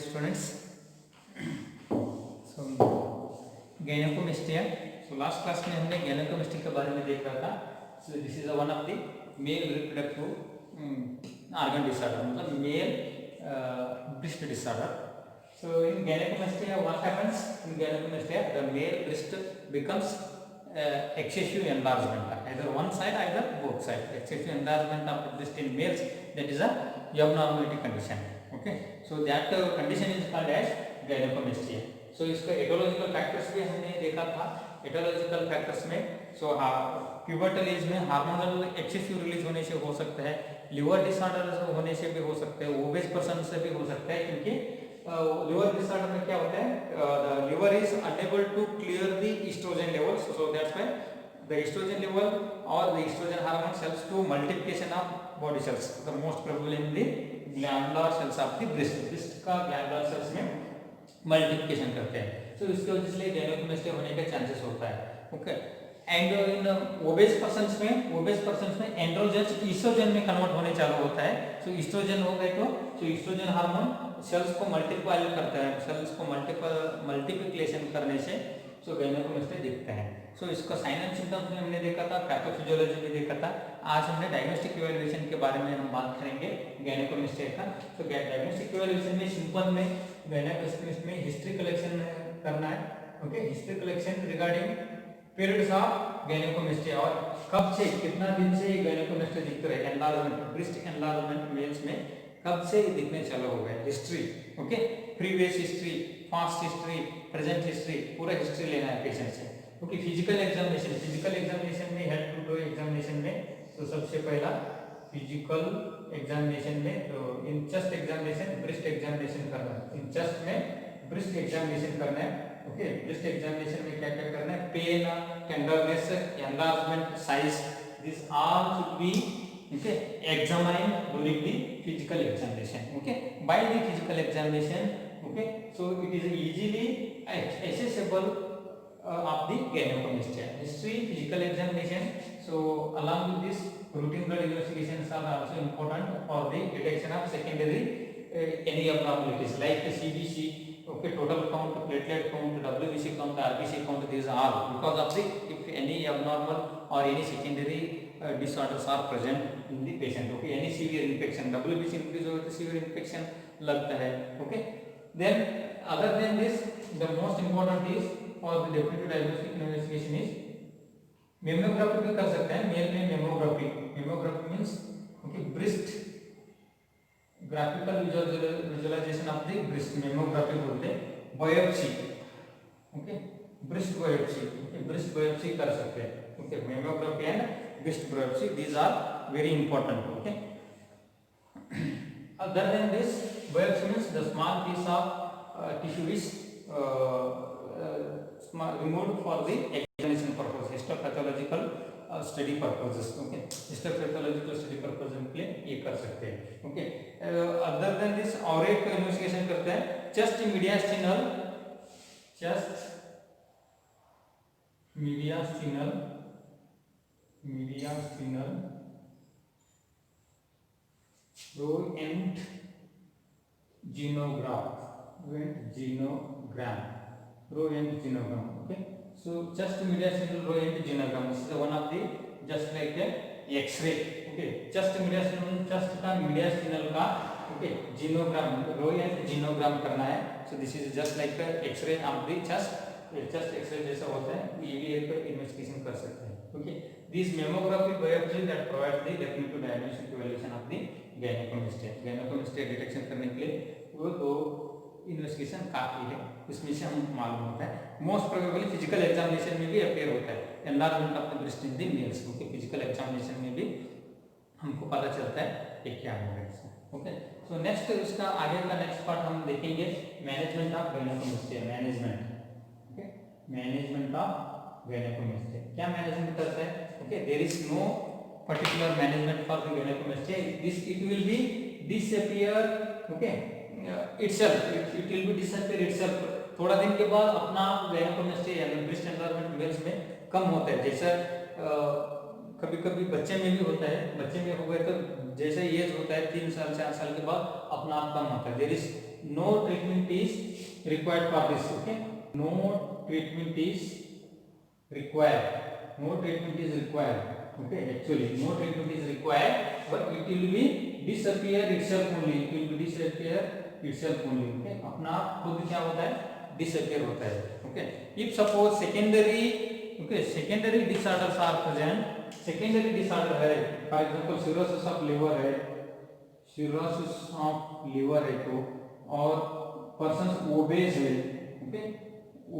students. So gynecomastia. So last class में हमने gynecomastia के बारे में देख रहा था. So this is one of the male reproductive organ disorder, मतलब male breast disorder. So in gynecomastia, what happens in gynecomastia? The male breast becomes excessive enlargement, either one side, either both sides. Excessive enlargement of the breast in males, that is a abnormality condition. Okay, so that condition is called as gynecomastia. So इसका aetiological factors भी हमने देखा था. Aetiological factors में सो pubertal age में hormonal excessive release होने से हो सकता है, लिवर डिसऑर्डर होने से भी हो सकता है, ओबेस पर्सन से भी हो सकता है, क्योंकि लिवर डिसऑर्डर में क्या होता है, the liver is unable to clear the estrogen levels, so that's why the estrogen level और the estrogen hormone helps to multiplication of body cells, the most probable in the glandular cells of the breast का glandular cells में multiplication करते हैं. तो इसकी वजह से gynecomastia होने का चांसेस होता है. Okay, and in obese persons में एंड्रोजन ईस्ट्रोजन में कन्वर्ट होने चालू होता है. सो ईस्ट्रोजन हो गए तो ईस्ट्रोजन हार्मोन सेल्स को मल्टीप्लाई करता है, सेल्स को मल्टीप्लिकेशन करने से सो gynecomastia दिखता है. सो इसका साइन एंड सिम्टम्स में हमने देखा था, पैथोफिजियोलॉजी में देखा था. आज हमने डायग्नोस्टिक इवैल्यूएशन के बारे में हम बात करेंगे gynecomastia का. तो डायग्नोस्टिक इवैल्यूएशन में सिंपल में gynecomastia में हिस्ट्री कलेक्शन करना है. Okay, history collection regarding periods of gynecomastia और कब से कितना दिन से gynecomastia दिखते रहे, एनलार्जमेंट ब्रेस्ट एनलार्जमेंट मेल्स में कब से दिखने चालू हो गए, history. Okay, previous history, past history, present history, पूरा हिस्ट्री लेना है पेशेंट से. ओके, फिजिकल एग्जामिनेशन में हेड टू टो एग्जामिनेशन में तो सबसे पहला फिजिकल एग्जामिनेशन में तो in chest examination breast examination करना है. इन चेस्ट में ब्रेस्ट एग्जामिनेशन करना है. ओके, ब्रेस्ट एग्जामिनेशन में क्या क्या करना है, pain, tenderness, enlargement, size, this all should be okay examined during the physical examination. Okay, by the physical examination, okay, so it is easily accessible of the gynecomastia. History, physical examination, so along with this routine blood investigations are also important for the detection of secondary any abnormalities like CBC, okay, total count, platelet count, WBC count, RBC count, these are all because of the if any abnormal or any secondary disorders are present in the patient. Okay, any severe infection, WBC increase over the severe infection लगता है. Okay, then other than this the most important is for the definitive diagnostic investigation is mammography भी कर सकते हैं. Mail में mammography means okay breast graphical visualization of the breast, mammography बोलते हैं. biopsy, okay, breast biopsy, okay, breast biopsy कर सकते हैं. Okay, mammography and breast biopsy, these are very important. Okay, other than this biopsy means the small piece of tissue is removed for the examination purpose, histopathological study purposes. Okay, histopathological study purpose के लिए ये कर सकते हैं. Okay, other than this और एक investigation करते हैं chest mediastinal Roentgenogram. Okay, so chest mediastinal Roentgenogram, this is one of the just like a X-ray. Okay, chest mediastinal, chest का mediastinal का okay genogram, Roentgenogram करना है. So this is just like a X-ray of the chest. Chest X-ray जैसा होता है, ये भी एक इन्वेस्टिगेशन कर सकते हैं. Okay, this mammography biopsy that provide the definitive diagnostic evaluation of the gynecomastia detection करने के लिए वो तो इन्वेस्टिगेशन काफी है. इसमें से हम मालूम होता है मोस्ट प्रोबेबली फिजिकल एग्जामिनेशन में भी अपेयर होता है enlargement of the breast in the mails. Okay, physical examination में भी हमको पता चलता है कि क्या होगा इसमें. ओके, सो नेक्स्ट इसका आगे का नेक्स्ट पार्ट हम देखेंगे management of gynecomastia. Management of gynecomastia, क्या मैनेजमेंट करता है. Okay, there is no particular management for the gynecomastia. This it will be disappear. Okay, itself it will be disappear itself. थोड़ा दिन के बाद अपना gynecomastia यानी ब्रेस्ट एनलार्जमेंट मेल्स में कम होता है. जैसा कभी कभी बच्चे में भी होता है, बच्चे में हो गए तो जैसे एज होता है 3 साल 4 साल के बाद अपना आप कम होता है. There is no treatment is required for this. Okay, no treatment is required. No treatment is required. Okay, actually no treatment is required, but it will be disappear itself only. It will be disappear itself only. Okay, अपना आप खुद क्या होता है, disappear होता है. Okay, if suppose secondary, okay, secondary disorders are present. secondary disorder है, for example cirrhosis of liver है, cirrhosis of liver है तो, और पर्सन ओबेस है, ओके,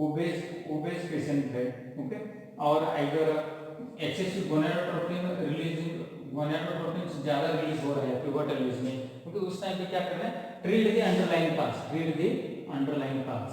ओबेस पेशेंट है, ओके, और अगर एक्सेसिव गोनाडोट्रोपिन रिलीजिंग, गोनाडोट्रोपिन ज्यादा रिलीज हो रहा है प्यूबर्टल एज में, क्योंकि उस टाइम पे क्या करना है, treat the underlying cause, treat the underlying cause,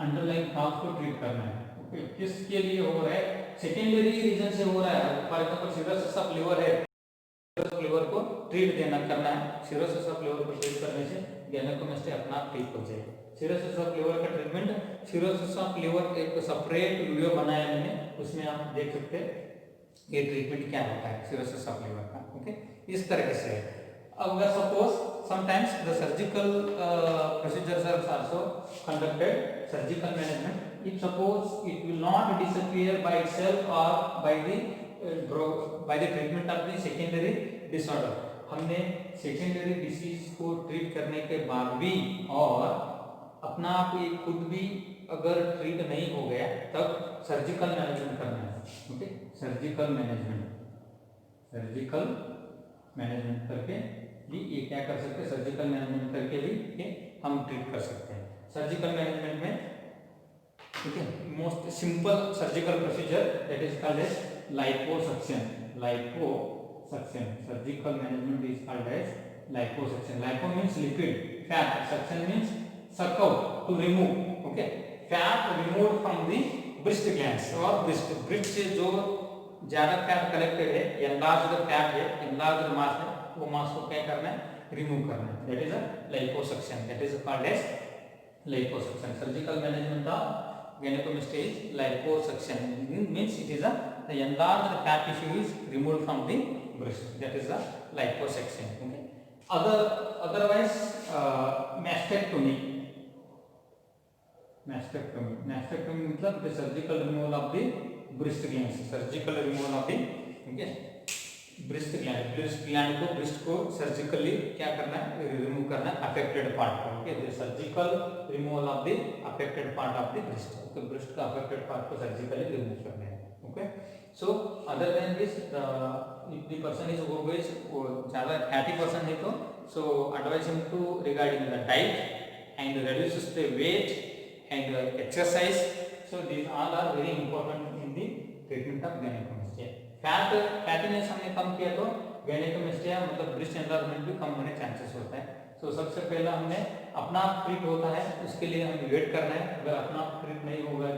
underlying cause को ट्रीट करना है. ओके, किसके लिए हो रहा है, सेकेंडरी रीजन से हो रहा है. For example cirrhosis of liver है, सिरोसिस ऑफ लिवर को ट्रीट देना करना है. सिरोसिस ऑफ लिवर को ट्रीट करने से गैनोकोमेस्टिया अपना आप ठीक हो जाएगा. सिरोसिस ऑफ लिवर का ट्रीटमेंट, सिरोसिस ऑफ लिवर एक सेपरेट वीडियो बनाया मैंने, उसमें आप देख सकते हैं ये ट्रीटमेंट क्या होता है सिरोसिस ऑफ लिवर का. ओके, इस तरह से है. अगर suppose sometimes the surgical procedures are also conducted, surgical management, if suppose it will not disappear by itself or by the treatment of the secondary disorder. हमने secondary disease को treat करने के बाद भी और अपना आप ये खुद भी अगर ट्रीट नहीं हो गया तब सर्जिकल मैनेजमेंट करना है. ओके, सर्जिकल मैनेजमेंट करके भी ये क्या कर सकते हैं, सर्जिकल मैनेजमेंट करके भी ये हम ट्रीट कर सकते हैं. सर्जिकल मैनेजमेंट में ठीक है, most simple surgical procedure that is called as liposuction. Surgical management is called as liposuction. Lipo means lipid, fat, suction means suck out, to remove. okay, fat removed from the breast glands और breast से जो ज्यादा fat collected है, enlarged fat है, enlarged मास है, वो मास को क्या करना है, रिमूव करना है. That is a liposuction, that is called as liposuction. Surgical management of gynaecomastia is liposuction, means it is a the enlarged fat tissue is removed from the breast, that is the liposuction. okay, otherwise mastectomy मतलब the surgical removal of the breast glands, surgical removal of the okay breast gland को surgically क्या करना है, remove करना है affected part को. Okay, the surgical removal of the affected part of the breast. Okay, breast का affected part को surgically remove करना है. Okay, so other than this if the person is obese, ज्यादा फैटी पर्सन है तो so advise him to regarding the diet and reduces the weight and exercise. so these all are very important in the treatment of gynecomastia. Fattiness हमने कम किया तो gynecomastia मतलब breast enlargement भी कम होने chances होता है. so सबसे पहला हमने अपना ट्रीट होता है, उसके लिए हमें वेट करना है. अगर अपना ट्रीट नहीं होगा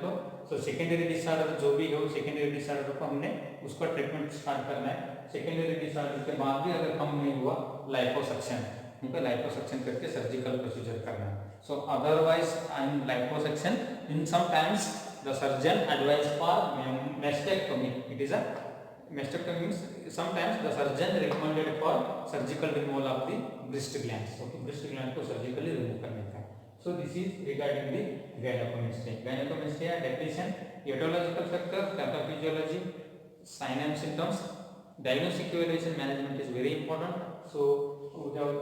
तो सेकेंडरी डिसऑर्डर जो भी हो, सेकेंडरी डिसऑर्डर को हमने उसका ट्रीटमेंट स्टार्ट करना है. सेकेंडरी डिसऑर्डर के बाद भी अगर कम नहीं हुआ, लाइपोसक्शन, उनका लाइपोसक्शन करके सर्जिकल प्रोसीजर करना है. so otherwise in liposuction in sometimes the surgeon advise for mastectomy. it is a mastectomy means sometimes the surgeon recommended for surgical removal of the breast glands. okay, breast gland को surgically remove करने का. so this is regarding the gynecomastia definition, etiological factors, pathophysiology, sign and symptoms, diagnostic evaluation, management is very important. so we have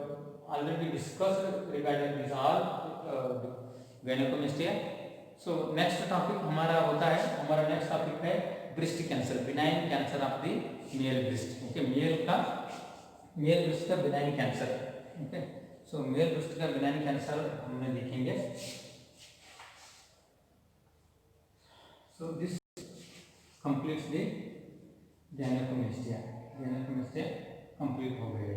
already discussed regarding this all gynecomastia. so next topic हमारा होता है, हमारा next topic है breast cancer, benign cancer of the male breast. Okay, male breast का benign cancer. Okay, so male breast का benign cancer हमने देखेंगे. So this completes the gynecomastia. Complete हो गए.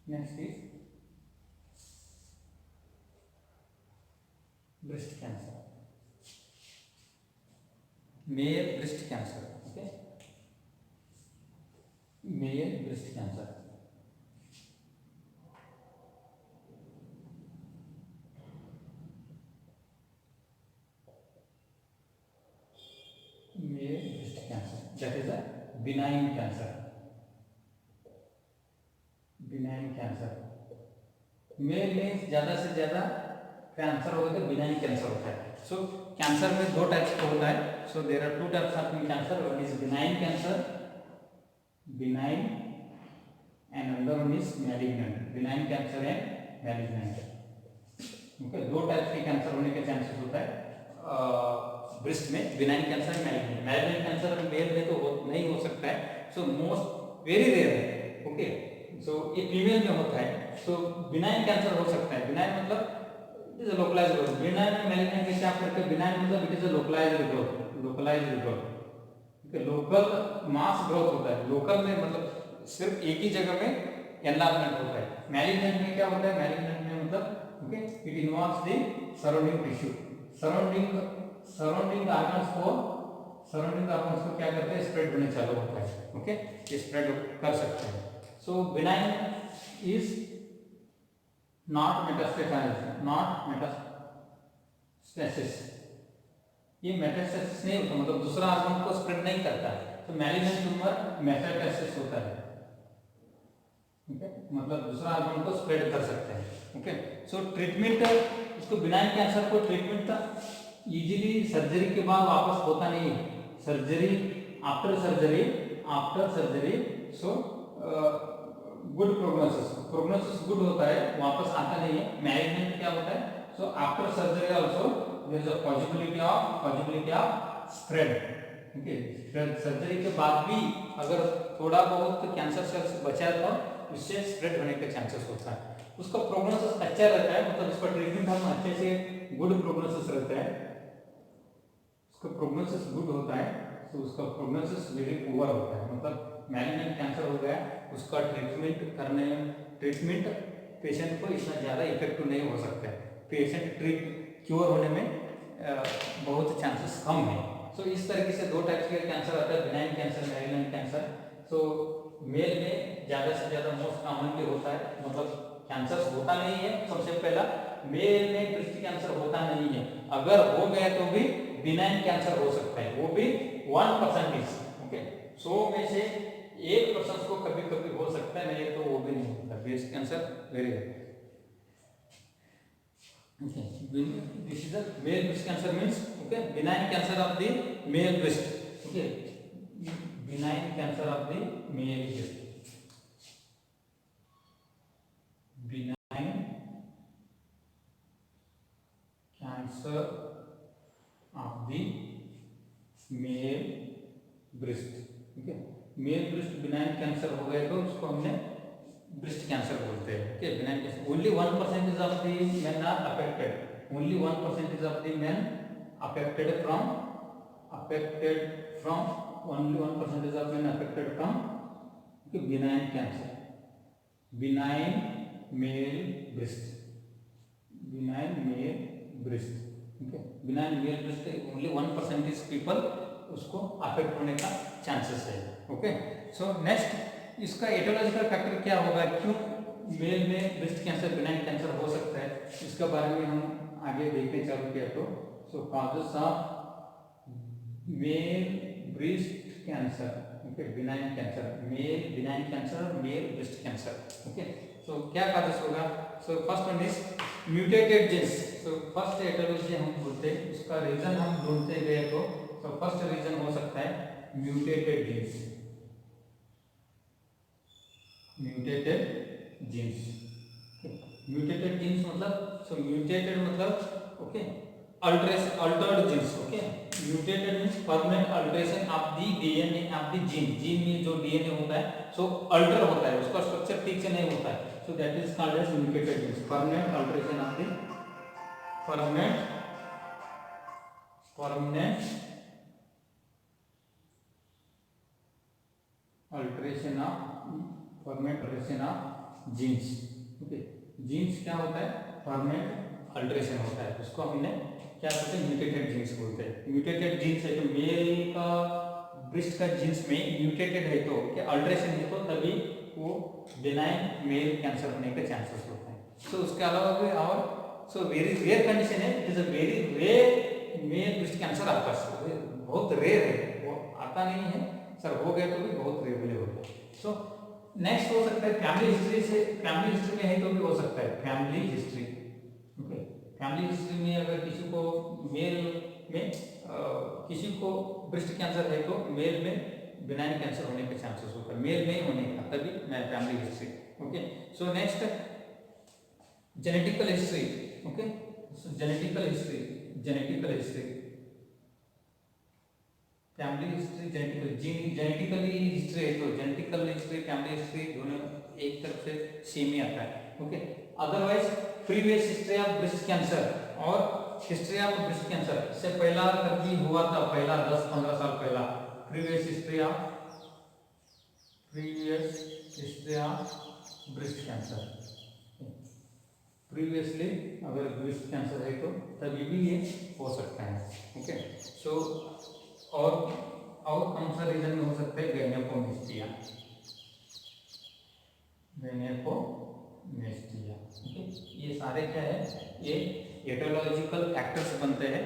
Next is breast cancer, male breast cancer. Okay, male breast cancer. Male breast cancer that is a benign cancer. Benign cancer, male में ज़्यादा से ज़्यादा cancer होगा तो बिनाइन कैंसर होता है। सो कैंसर में दो टाइप्स का होता है। So there are two types of cancer, one is benign cancer, benign, and another one is malignant, benign cancer and malignant. Okay, दो टाइप्स के कैंसर होने के चांसेस होता है ब्रेस्ट में, benign cancer and malignant. Malignant cancer male में तो नहीं हो सकता है, सो मोस्ट वेरी रेयर है। ओके, सो ये फीमेल में होता है। सो बिनाइन कैंसर हो सकता है, बिनाइन मतलब it is a localized growth. Benign में मैलिग्नेंट में क्या फर्क है? बिनाइन मतलब it is a localized growth, localized growth, local mass growth होता है। लोकल में मतलब सिर्फ एक ही जगह में एनलार्जमेंट होता है। मैलिग्नेंट में क्या होता है? मैलिग्नेंट में मतलब okay it involves the surrounding tissue, surrounding organs को क्या करते हैं? स्प्रेड होने चालू होता है। ओके, ये स्प्रेड कर सकते हैं। So benign is not metastasize, not metastasis, ये मेटास्टेसिस नहीं होता, मतलब दूसरा ऑर्गन को स्प्रेड नहीं करता है। तो मैलिग्नेंट ट्यूमर मेटास्टेसिस होता है। ओके, मतलब दूसरा ऑर्गन को स्प्रेड कर सकते हैं। ओके, सो ट्रीटमेंट, इसको बिनाइन कैंसर को ट्रीटमेंट इजीली सर्जरी के बाद वापस होता नहीं है। Surgery, after surgery so good prognosis good होता है, वापस आता नहीं है। मैलिग्नेंट क्या होता है? So after surgery also there is a possibility of spread. Okay, surgery के बाद भी अगर थोड़ा बहुत कैंसर सेल्स बचा तो उससे स्प्रेड होने के चांसेस होता है। उसका प्रोग्नोसिस अच्छा रहता है, मतलब उसका ट्रीटमेंट हम अच्छे से गुड प्रोग्नोसिस रहता है, उसका प्रोग्नोसिस गुड होता है, तो उसका प्रोग्नोसिस वेरी पुअर होता है। मतलब मैलिग्नेंट कैंसर हो गया, उसका ट्रीटमेंट पेशेंट को इतना ज़्यादा इफेक्टिव नहीं हो सकता है। पेशेंट क्योर होने में बहुत चांसेस कम है। सो इस तरीके से दो टाइप्स के कैंसर आता है, बिनाइन कैंसर, मैलिग्नेंट कैंसर। सो मेल में ज़्यादा से ज़्यादा मोस्ट कॉमनली होता है, मतलब कैंसर होता नहीं है। सबसे पहला मेल में ब्रेस्ट कैंसर होता नहीं है, अगर हो गया तो भी बिनाइन कैंसर हो सकता है, वो भी 1%। ओके, 100 में से 1% को कभी कभी हो सकता है, नहीं तो वो भी नहीं होता breast cancer, very rare. Okay, this is the male breast cancer means okay benign cancer of the male breast. Okay, benign cancer of the male breast, benign cancer of the male breast. Okay, male breast benign cancer हो गया तो उसको हमने breast cancer बोलते हैं। Okay, benign cancer, only 1% of the men are affected, only 1% of the men affected from only 1% of men affected from benign cancer, benign male breast, benign male breast. Okay, benign male breast only 1% people उसको affect होने का chances है। Okay, so next इसका aetiological factor क्या होगा, क्यों mail में breast cancer, benign cancer हो सकता है, इसके बारे में हम आगे देखने चालू किया। तो so causes of male breast cancer, okay, benign cancer, male benign cancer, male breast cancer. Okay, so क्या कॉजेस होगा? So first one is mutated genes. So first aetiology हम बोलते हैं, उसका रीजन हम ढूंढते गए तो फर्स्ट रीजन हो सकता है mutated genes, mutated genes. Mutated genes मतलब सो म्यूटेटेड मतलब okay altered genes. Okay, mutated means permanent alteration of the DNA of the gene, gene में जो डीएनए होता है सो अल्टर होता है, उसका स्ट्रक्चर ठीक से नहीं होता है, so that is called as mutated genes, permanent alteration of the permanent alteration of genes. Okay, genes क्या होता है? परमानेंट अल्टरेशन होता है, उसको हमने क्या बोलते हैं? म्यूटेटेड जीन्स बोलते हैं। म्यूटेटेड जीन्स है तो मेल का ब्रेस्ट का जीन्स में म्यूटेटेड है तो क्या अल्टरेशन है तो तभी वो बिनाइन मेल कैंसर होने के चांसेस होते हैं। सो उसके अलावा भी और सो वेरी रेयर कंडीशन है, it is a very rare male breast cancer आपका बहुत रेयर है, वो आता नहीं है सर, हो गया तो भी बहुत रेयरली होता है। सो नेक्स्ट हो सकता है फैमिली हिस्ट्री से, फैमिली हिस्ट्री में है तो भी हो सकता है family history. Okay, family history में अगर किसी को मेल में किसी को ब्रेस्ट कैंसर है तो मेल में बिनाइन कैंसर होने के चांसेस होता है, मेल में ही होने का, तभी मैं family history. Okay, so next genetical history. Okay, so genetical history, genetical history, family history, genetically history है तो जेनेटिकल हिस्ट्री फैमिली हिस्ट्री दोनों एक तरफ से सेम ही आता है। Okay, otherwise previous history of breast cancer और हिस्ट्री ऑफ ब्रेस्ट कैंसर से पहला कभी हुआ था, पहला 10-15 साल पहला, previous history of breast cancer, previously अगर ब्रेस्ट कैंसर है तो तभी भी ये हो सकता है। ओके, सो और कौन सा रीजन में हो सकता है, गैनिकोमेस्टिया, गैनिकोमेस्टिया। ओके, ये सारे क्या है, ये एटोलॉजिकल फैक्टर्स बनते हैं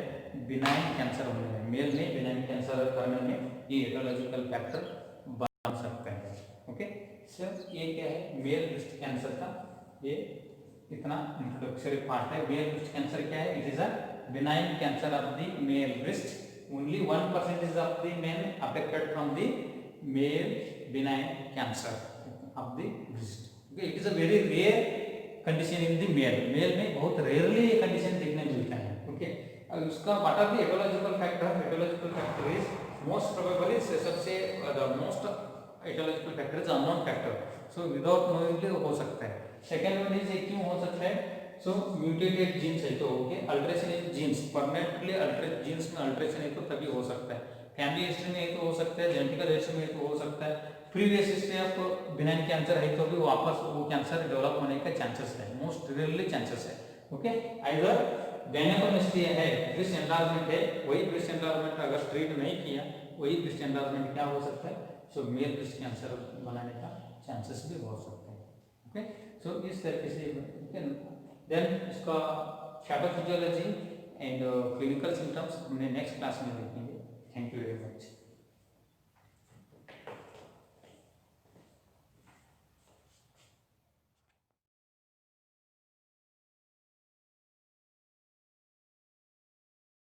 बिनाइन कैंसर होने में, मेल में बिनाइन कैंसर करने में ये एटोलॉजिकल फैक्टर बन सकते हैं। ओके, सर ये क्या है मेल ब्रेस्ट कैंसर का, ये इतना इंट्रोडक्टरी पार्ट है। मेल ब्रेस्ट कैंसर क्या है, it is a benign cancer of the male breast, only 1% of the men affected from the male benign cancer of the breast. Okay, it is a very rare condition in the male, male में बहुत rarely ये condition देखने मिलता है। Okay, अब उसका what are the etiological factor, etiological factor is most probably सबसे the most etiological factor is unknown factor, so without knowingly हो सकता है। second one is क्यों हो सकता है, सो म्यूटेटेड जीन्स है तो, okay, alteration in genes, permanently genes में अल्ट्रेशन है तो तभी हो सकता है, फैमिली हिस्ट्री में है तो हो सकता है, जेनेटिकल हिस्ट्री में है तो हो सकता है, previous history of benign cancer है तो भी वापस वो कैंसर डेवलप होने का चांसेस है, मोस्ट रेयरली चांसेस है। ओके, आइदर गैनिकोमेस्टिया है, ब्रेस्ट एनलार्जमेंट है, वही ब्रेस्ट एनलार्जमेंट अगर ट्रीट नहीं किया, वही ब्रेस्ट एनलार्जमेंट क्या हो सकता है, सो मेल ब्रेस्ट कैंसर बनाने का चांसेस भी हो सकते हैं। ओके, सो इस तरीके से देन इसका पैथोफिजियोलॉजी एंड क्लिनिकल सिम्टम्स हमने नेक्स्ट क्लास में देखेंगे।